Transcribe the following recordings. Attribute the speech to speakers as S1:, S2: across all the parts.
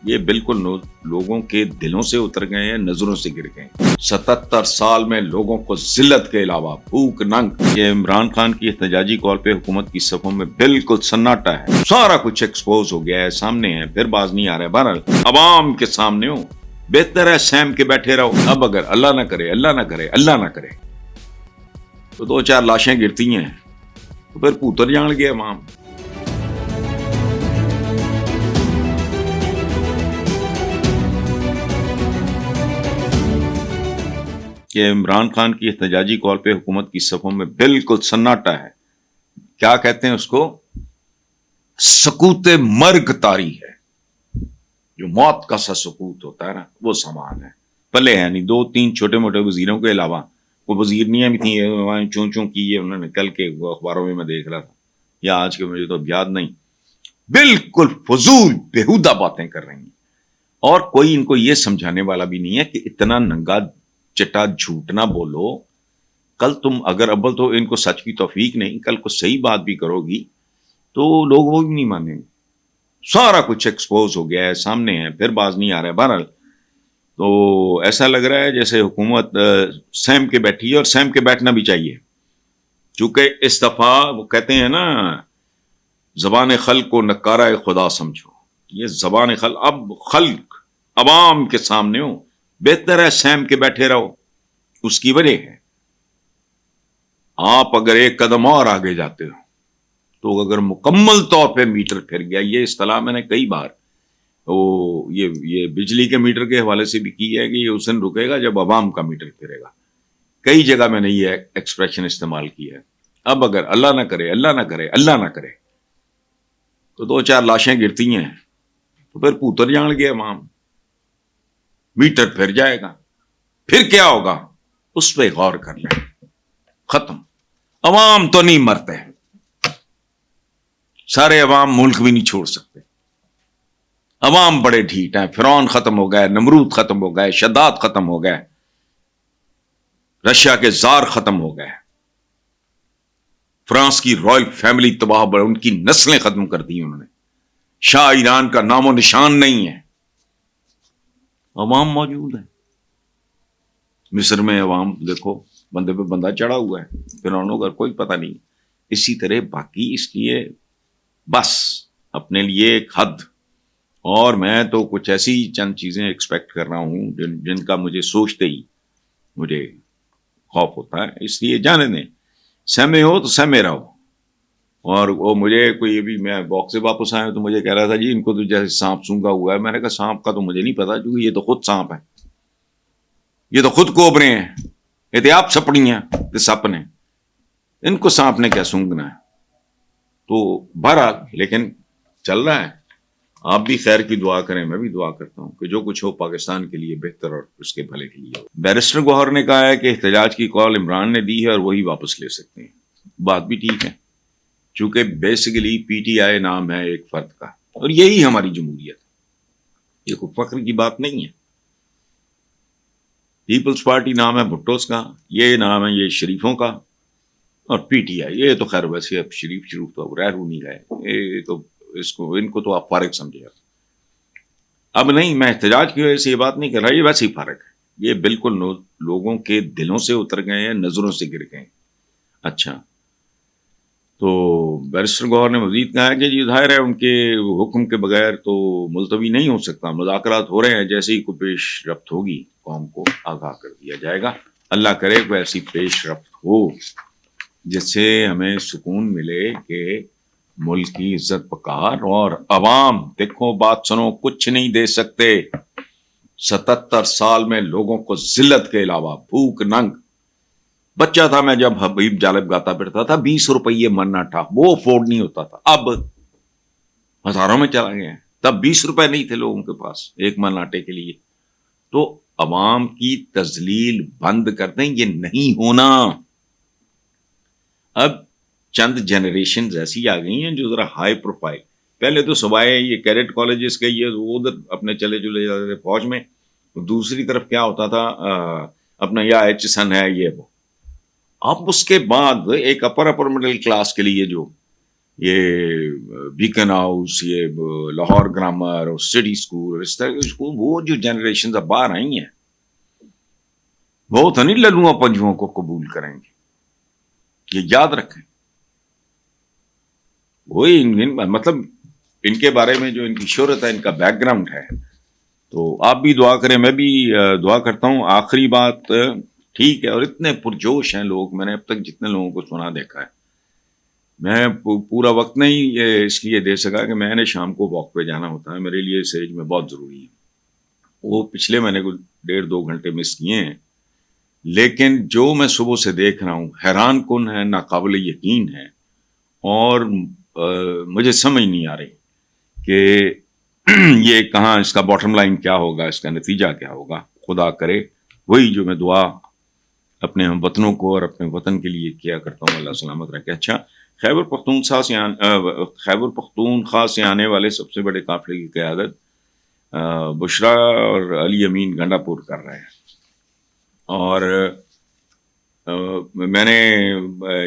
S1: یہ بالکل لوگوں کے دلوں سے اتر گئے ہیں، نظروں سے گر گئے ہیں۔ 77 سال میں لوگوں کو ذلت کے علاوہ بھوک ننگ۔ یہ عمران خان کی احتجاجی کال پہ حکومت کی صفوں میں بالکل سناٹا ہے، سارا کچھ ایکسپوز ہو گیا ہے، سامنے ہے، پھر باز نہیں آ رہا ہے۔ بہرحال عوام کے سامنے ہو، بہتر ہے سہم کے بیٹھے رہو۔ اب اگر اللہ نہ کرے اللہ نہ کرے اللہ نہ کرے تو 2-4 لاشیں گرتی ہیں تو پھر پوتر جان گیا عوام۔ کہ عمران خان کی احتجاجی کال پہ حکومت کی صفوں میں بالکل سناٹا ہے۔ کیا کہتے ہیں اس کو؟ سکوت مرگ طاری ہے، جو موت کا سا سکوت ہوتا ہے نا، وہ سامان ہے۔ پلے ہیں نہیں، 2-3 چھوٹے موٹے وزیروں کے علاوہ وہ وزیر نہیں بھی تھیں، چون چون کی انہوں نے کل کے اخباروں میں دیکھ رہا تھا، یا آج کے مجھے تو یاد نہیں، بالکل فضول بےہودہ باتیں کر رہی ہیں۔ اور کوئی ان کو یہ سمجھانے والا بھی نہیں ہے کہ اتنا ننگا چٹا جھوٹ نہ بولو۔ کل تم اگر اول تو ان کو سچ کی توفیق نہیں، کل کو صحیح بات بھی کرو گی تو لوگ وہ بھی نہیں مانیں گے۔ سارا کچھ ایکسپوز ہو گیا ہے، سامنے ہے، پھر باز نہیں آ رہا ہے۔ بہرحال تو ایسا لگ رہا ہے جیسے حکومت سہم کے بیٹھی ہے، اور سہم کے بیٹھنا بھی چاہیے، چونکہ اس دفعہ وہ کہتے ہیں نا، زبان خلق کو نکارہ خدا سمجھو۔ یہ زبان خلق، اب خلق عوام کے سامنے ہو، بہتر ہے سہم کے بیٹھے رہو۔ اس کی وجہ ہے آپ اگر ایک قدم اور آگے جاتے ہو تو اگر مکمل طور پہ میٹر پھر گیا، یہ اصطلاح میں نے کئی بار یہ بجلی کے میٹر کے حوالے سے بھی کی ہے کہ یہ اس دن رکے گا جب عوام کا میٹر پھرے گا۔ کئی جگہ میں نے یہ ایکسپریشن استعمال کی ہے۔ اب اگر اللہ نہ کرے اللہ نہ کرے اللہ نہ کرے تو 2-4 لاشیں گرتی ہیں تو پھر پوتر جان گیا عوام، میٹر پھر جائے گا۔ پھر کیا ہوگا اس پہ غور کر لیں۔ ختم۔ عوام تو نہیں مرتے، سارے عوام ملک بھی نہیں چھوڑ سکتے۔ عوام بڑے ڈھیٹ ہیں۔ فرعون ختم ہو گئے، نمرود ختم ہو گئے، شداد ختم ہو گئے، رشیا کے زار ختم ہو گئے، فرانس کی رائل فیملی تباہ بڑھ، ان کی نسلیں ختم کر دی انہوں نے۔ شاہ ایران کا نام و نشان نہیں ہے، عوام موجود ہے۔ مصر میں عوام دیکھو، بندے پہ بندہ چڑھا ہوا ہے، فرعونوں کا کوئی پتہ نہیں۔ اسی طرح باقی، اس لیے بس اپنے لیے ایک حد، اور میں تو کچھ ایسی چند چیزیں ایکسپیکٹ کر رہا ہوں جن کا مجھے سوچتے ہی مجھے خوف ہوتا ہے۔ اس لیے جانے دیں، سہمے ہو تو سہمے رہو۔ اور وہ مجھے کوئی ابھی، میں باکس سے واپس آیا تو مجھے کہہ رہا تھا جی ان کو تو جیسے سانپ سونگا ہوا ہے۔ میں نے کہا سانپ کا تو مجھے نہیں پتا، کیونکہ یہ تو خود سانپ ہے، یہ تو خود کوبرے ہیں، یہ تو آپ سپڑی ہیں کہ سپ نے، ان کو سانپ نے کیا سونگنا ہے؟ تو بہرحال لیکن چل رہا ہے۔ آپ بھی خیر کی دعا کریں، میں بھی دعا کرتا ہوں کہ جو کچھ ہو پاکستان کے لیے بہتر اور اس کے بھلے کے لیے ہو۔ بیرسٹر گوہر نے کہا ہے کہ احتجاج کی کال عمران نے دی ہے اور وہی واپس لے سکتے ہیں۔ بات بھی ٹھیک ہے، چونکہ بیسیکلی پی ٹی آئی نام ہے ایک فرد کا، اور یہی ہماری جمہوریت ہے، یہ کوئی فخر کی بات نہیں ہے۔ پیپلز پارٹی نام ہے بھٹوس کا، یہ نام ہے یہ شریفوں کا، اور پی ٹی آئی یہ تو خیر ویسے اب شریف تو رہ رو نہیں رہے، یہ تو ان کو تو آپ فارغ سمجھے۔ اب نہیں، میں احتجاج کی وجہ سے یہ بات نہیں کر رہا، یہ ویسے ہی فارغ ہے، یہ بالکل لوگوں کے دلوں سے اتر گئے ہیں، نظروں سے گر گئے ہیں۔ اچھا، تو بیرسٹر گوہر نے مزید کہا ہے کہ یہ ظاہر ہے ان کے حکم کے بغیر تو ملتوی نہیں ہو سکتا، مذاکرات ہو رہے ہیں، جیسے ہی کوئی پیش رفت ہوگی قوم کو آگاہ کر دیا جائے گا۔ اللہ کرے کوئی ایسی پیش رفت ہو جس سے ہمیں سکون ملے کہ ملک کی عزت بقار، اور عوام دیکھو بات سنو، کچھ نہیں دے سکتے۔ 77 سال میں لوگوں کو ذلت کے علاوہ بھوک ننگ۔ بچہ تھا میں جب حبیب جالب گاتا پھرتا تھا، 20 روپئے منا تھا، وہ افورڈ نہیں ہوتا تھا، اب ہزاروں میں چلا گیا ہے۔ تب 20 روپے نہیں تھے لوگوں کے پاس ایک من آٹے کے لیے۔ تو عوام کی تذلیل بند کر دیں، یہ نہیں ہونا۔ اب چند جنریشنز ایسی آ گئی ہیں جو ذرا ہائی پروفائل، پہلے تو سوائے یہ کیڈٹ کالجز کے یہ ادھر اپنے چلے جاتے تھے فوج میں، دوسری طرف کیا ہوتا تھا اپنا یا ایچ سن ہے یہ وہ۔ اب اس کے بعد ایک اپر مڈل کلاس کے لیے جو یہ بیکن ہاؤس، یہ لاہور گرامر اور سٹی اسکول، اس طرح کے اسکول، وہ جو جنریشن اب باہر آئی ہیں وہ تو نہیں للوؤں پنجوؤں کو قبول کریں گے، یہ یاد رکھیں. وہی مطلب ان کے بارے میں جو ان کی شہرت ہے، ان کا بیک گراؤنڈ ہے. تو آپ بھی دعا کریں، میں بھی دعا کرتا ہوں. آخری بات، ٹھیک ہے، اور اتنے پرجوش ہیں لوگ، میں نے اب تک جتنے لوگوں کو سنا دیکھا ہے. میں پورا وقت نہیں اس لیے دے سکا کہ میں نے شام کو واک پہ جانا ہوتا ہے، میرے لیے اس ایج میں بہت ضروری ہے. وہ پچھلے مہینے کو 1.5-2 گھنٹے مس کیے ہیں، لیکن جو میں صبح سے دیکھ رہا ہوں حیران کن ہے، ناقابل یقین ہے. اور مجھے سمجھ نہیں آ رہی کہ یہ کہاں اس کا باٹم لائن کیا ہوگا، اس کا نتیجہ کیا ہوگا. خدا کرے وہی جو میں دعا اپنے ہم وطنوں کو اور اپنے وطن کے لیے کیا کرتا ہوں، اللہ سلامت رکھے. اچھا، خیبر پختونخوا سے آنے والے سب سے بڑے قافلے کی قیادت بشرا اور علی امین گنڈا پور کر رہے ہیں. اور میں نے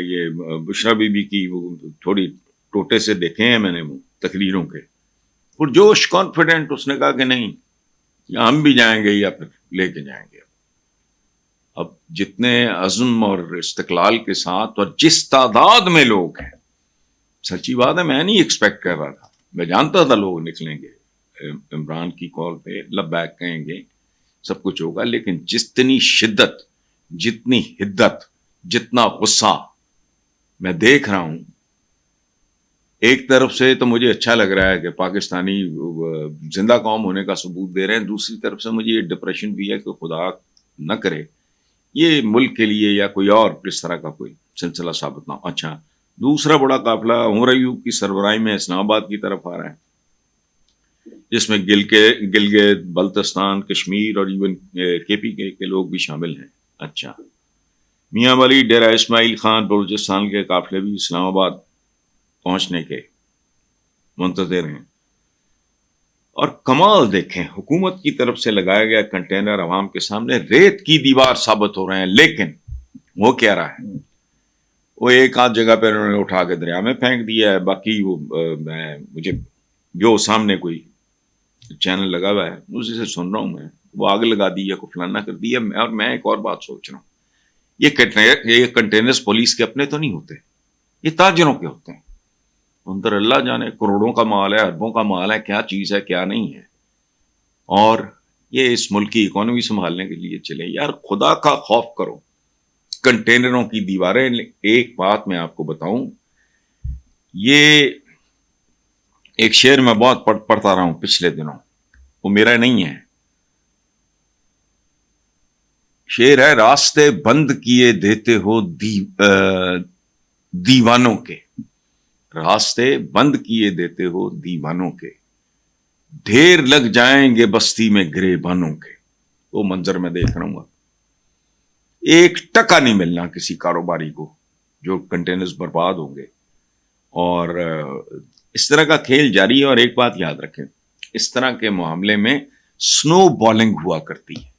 S1: یہ بشرا بی بی کی وہ تھوڑی ٹوٹے سے دیکھے ہیں میں نے، وہ تقریروں کے، پرجوش کانفیڈنٹ. اس نے کہا کہ نہیں، یا ہم بھی جائیں گے یا پھر لے کے جائیں گے. اب جتنے عزم اور استقلال کے ساتھ اور جس تعداد میں لوگ ہیں، سچی بات ہے، میں نہیں ایکسپیکٹ کر رہا تھا. میں جانتا تھا لوگ نکلیں گے، عمران کی کال پہ لبیک کہیں گے، سب کچھ ہوگا، لیکن جتنی شدت، جتنی حدت، جتنا غصہ میں دیکھ رہا ہوں، ایک طرف سے تو مجھے اچھا لگ رہا ہے کہ پاکستانی زندہ قوم ہونے کا ثبوت دے رہے ہیں، دوسری طرف سے مجھے یہ ڈپریشن بھی ہے کہ خدا نہ کرے یہ ملک کے لیے یا کوئی اور اس طرح کا کوئی سلسلہ ثابت نہ ہو. اچھا، دوسرا بڑا قافلہ عمر ایوب کی سربراہی میں اسلام آباد کی طرف آ رہا ہے، جس میں گلگت بلتستان، کشمیر اور ایون کے پی کے لوگ بھی شامل ہیں. اچھا، میاں ولی ڈیرہ اسماعیل خان بلوچستان کے قافلے بھی اسلام آباد پہنچنے کے منتظر ہیں. اور کمال دیکھیں، حکومت کی طرف سے لگایا گیا کنٹینر عوام کے سامنے ریت کی دیوار ثابت ہو رہے ہیں. لیکن وہ کہہ رہا ہے، وہ ایک آدھ جگہ پہ انہوں نے اٹھا کے دریا میں پھینک دیا ہے، باقی وہ مجھے جو سامنے کوئی چینل لگا ہوا ہے اسی سے سن رہا ہوں میں، وہ آگ لگا دی ہے، کو فلانا کر دیا. اور میں ایک اور بات سوچ رہا ہوں، یہ کنٹینرز پولیس کے اپنے تو نہیں ہوتے، یہ تاجروں کے ہوتے ہیں. اندر اللہ جانے کروڑوں کا مال ہے، اربوں کا مال ہے، کیا چیز ہے کیا نہیں ہے. اور یہ اس ملک کی اکانومی سنبھالنے کے لیے چلے. یار خدا کا خوف کرو، کنٹینروں کی دیواریں. ایک بات میں آپ کو بتاؤں، یہ ایک شعر میں بہت پڑھتا رہا ہوں پچھلے دنوں، وہ میرا نہیں ہے، شعر ہے: راستے بند کیے دیتے ہو دیوانوں کے، راستے بند کیے دیتے ہو دیوانوں کے، ڈھیر لگ جائیں گے بستی میں گریبانوں کے. وہ منظر میں دیکھ رہا ہوں، ایک ٹکا نہیں ملنا کسی کاروباری کو، جو کنٹینرز برباد ہوں گے. اور اس طرح کا کھیل جاری ہے. اور ایک بات یاد رکھیں، اس طرح کے معاملے میں سنو بالنگ ہوا کرتی ہے.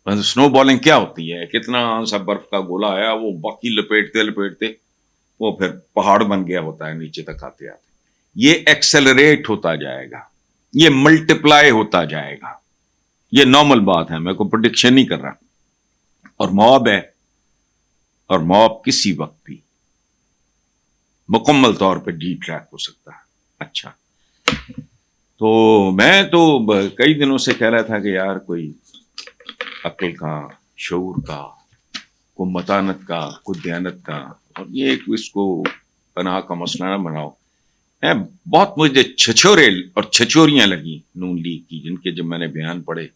S1: سنو بالنگ کیا ہوتی ہے؟ کتنا سا برف کا گولا آیا، وہ باقی لپیٹتے وہ پھر پہاڑ بن گیا ہوتا ہے نیچے تک آتے آتے. یہ ایکسلریٹ ہوتا جائے گا، یہ ملٹیپلائی ہوتا جائے گا. یہ نارمل بات ہے، میں کوئی پریڈکشن نہیں کر رہا. اور موب ہے، اور موب کسی وقت بھی مکمل طور پہ ڈی ٹریک ہو سکتا ہے. اچھا، تو میں تو کئی دنوں سے کہہ رہا تھا کہ یار کوئی عقل کا، شعور کا، کوئی متانت کا، کوئی دیانت کا، اور یہ اس کو پناہ کا مسئلہ نہ بناؤ. بہت مجھے چھچورے اور چھچوریاں لگی نون لیگ کی، جن کے جب میں نے بیان پڑھے،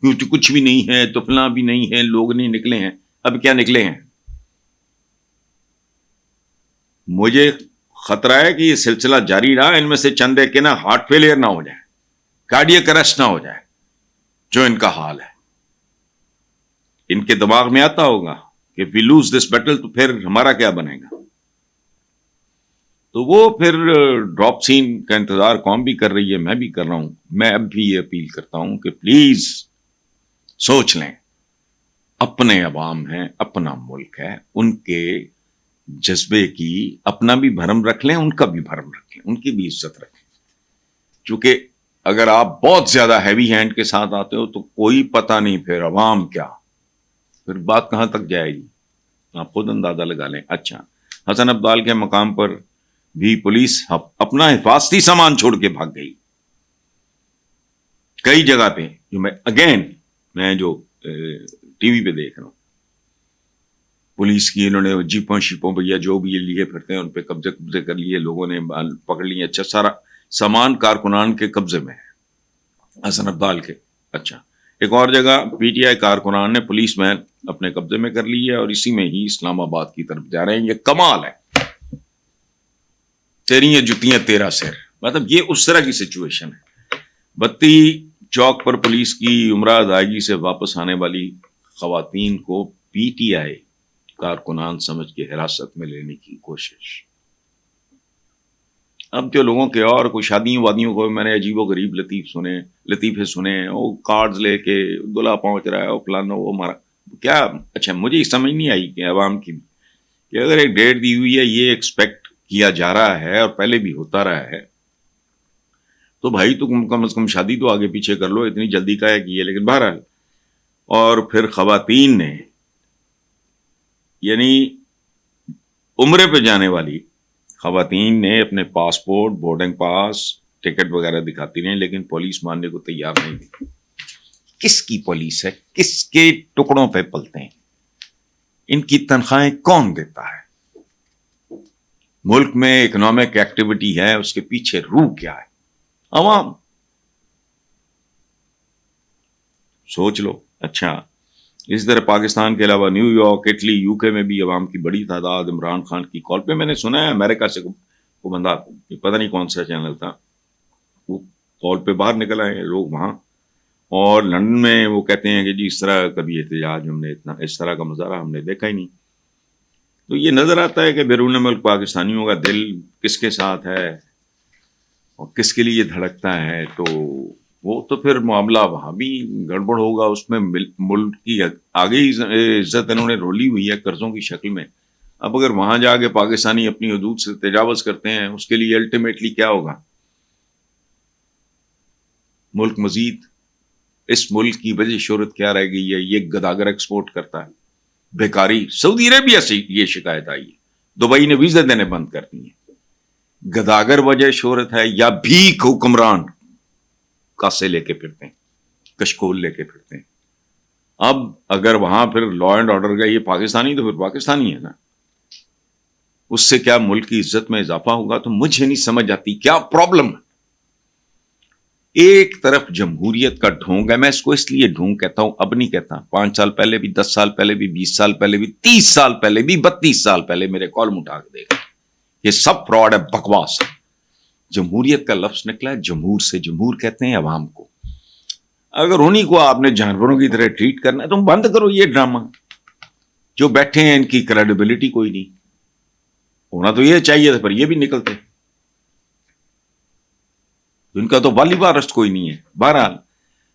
S1: کیونکہ کچھ بھی نہیں ہے تو فلاں بھی نہیں ہے، لوگ نہیں نکلے ہیں. اب کیا نکلے ہیں؟ مجھے خطرہ ہے کہ یہ سلسلہ جاری رہا، ان میں سے چندے کے نا ہارٹ فیلئر نہ ہو جائے، کارڈیک اریسٹ نہ ہو جائے، جو ان کا حال ہے. ان کے دماغ میں آتا ہوگا کہ وی لوز دس بیٹل تو پھر ہمارا کیا بنے گا. تو وہ پھر ڈراپ سین کا انتظار قوم بھی کر رہی ہے، میں بھی کر رہا ہوں. میں اب بھی یہ اپیل کرتا ہوں کہ پلیز سوچ لیں، اپنے عوام ہیں، اپنا ملک ہے، ان کے جذبے کی اپنا بھی بھرم رکھ لیں، ان کا بھی بھرم رکھ لیں، ان کی بھی عزت رکھیں. چونکہ اگر آپ بہت زیادہ ہیوی ہینڈ کے ساتھ آتے ہو تو کوئی پتہ نہیں پھر عوام کیا، پھر بات کہاں تک جائے گی، آپ خود اندازہ لگا لیں. اچھا، حسن عبدال کے مقام پر بھی پولیس اپنا حفاظتی سامان چھوڑ کے بھاگ گئی. کئی جگہ پہ جو میں جو ٹی وی پہ دیکھ رہا ہوں، پولیس کی انہوں نے جیپوں شیپوں پہ یا جو بھی یہ لیے پھرتے ہیں ان پہ قبضے کر لیے، لوگوں نے پکڑ لیے. اچھا، سارا سامان کارکنان کے قبضے میں ہے، حسن عبدال کے. اچھا، ایک اور جگہ پی ٹی آئی کارکنان نے پولیس مین اپنے قبضے میں کر لی ہے اور اسی میں ہی اسلام آباد کی طرف جا رہے ہیں. یہ کمال ہے، تیری یہ جتیاں تیرا سر. مطلب یہ اس طرح کی سچویشن ہے. بتی چوک پر پولیس کی عمرہ ادائیگی سے واپس آنے والی خواتین کو پی ٹی آئی کارکنان سمجھ کے حراست میں لینے کی کوشش. اب جو لوگوں کے اور کوئی شادیوں وادیوں کو میں نے عجیب و غریب لطیفے سنے، وہ کارڈز لے کے دلہا پہنچ رہا ہے، وہ فلانا وہ مارا کیا. اچھا، مجھے سمجھ نہیں آئی کہ عوام کی کہ اگر ایک ڈیٹ دی ہوئی ہے، یہ ایکسپیکٹ کیا جا رہا ہے اور پہلے بھی ہوتا رہا ہے، تو بھائی تو کم از کم شادی تو آگے پیچھے کر لو، اتنی جلدی کا ہے کی ہے. لیکن بہرحال، اور پھر خواتین نے یعنی عمرے پہ جانے والی خواتین نے اپنے پاسپورٹ، بورڈنگ پاس، ٹکٹ وغیرہ دکھاتی رہیں، لیکن پولیس ماننے کو تیار نہیں تھی. کس کی پولیس ہے؟ کس کے ٹکڑوں پہ پلتے ہیں؟ ان کی تنخواہیں کون دیتا ہے؟ ملک میں اکنامک ایکٹیویٹی ہے، اس کے پیچھے روح کیا ہے؟ عوام. سوچ لو. اچھا، اس طرح پاکستان کے علاوہ نیو یارک، اٹلی، یو کے میں بھی عوام کی بڑی تعداد عمران خان کی کال پہ. میں نے سنا ہے امریکہ سے وہ بندہ، پتہ نہیں کون سا چینل تھا، وہ کال پہ باہر نکل آئے لوگ وہاں. اور لندن میں وہ کہتے ہیں کہ جی اس طرح کبھی احتجاج ہم نے اتنا اس طرح کا مظاہرہ ہم نے دیکھا ہی نہیں. تو یہ نظر آتا ہے کہ بیرون ملک پاکستانیوں کا دل کس کے ساتھ ہے اور کس کے لیے دھڑکتا ہے. تو وہ تو پھر معاملہ وہاں بھی گڑبڑ ہوگا. اس میں ملک کی آگے ہی عزت انہوں نے رولی ہوئی ہے قرضوں کی شکل میں. اب اگر وہاں جا کے پاکستانی اپنی حدود سے تجاوز کرتے ہیں، اس کے لیے الٹیمیٹلی کیا ہوگا؟ ملک مزید اس ملک کی وجہ شہرت کیا رہ گئی ہے؟ یہ گداگر ایکسپورٹ کرتا ہے، بیکاری. سعودی عربیہ سے یہ شکایت آئی ہے، دبئی نے ویزے دینے بند کر دیے. گداگر وجہ شہرت ہے یا بھیک حکمران کاسے لے کے پھرتے ہیں، کشکول لے کے پھرتے ہیں. اب اگر وہاں پھر لا اینڈ آرڈر کا یہ پاکستانی تو پھر پاکستانی ہے نا، اس سے کیا ملک کی عزت میں اضافہ ہوگا؟ تو مجھے نہیں سمجھ آتی کیا پرابلم ہے. ایک طرف جمہوریت کا ڈھونگ ہے، میں اس کو اس لیے ڈھونگ کہتا ہوں، اب نہیں کہتا. 5 سال پہلے بھی، 10 سال پہلے بھی، 20 سال پہلے بھی، 30 سال پہلے بھی، 32 سال پہلے میرے کالم اٹھا کے دیکھا. یہ سب فراڈ ہے، بکواس ہے. جمہوریت کا لفظ نکلا ہے جمہور سے، جمہور کہتے ہیں عوام کو. اگر انہی کو آپ نے جانوروں کی طرح ٹریٹ کرنا ہے تو بند کرو یہ ڈرامہ. جو بیٹھے ہیں ان کی کریڈیبلٹی کوئی نہیں. ہونا تو یہ چاہیے تھا، پر یہ بھی نکلتے. ان کا تو والی وارث کوئی نہیں ہے. بہرحال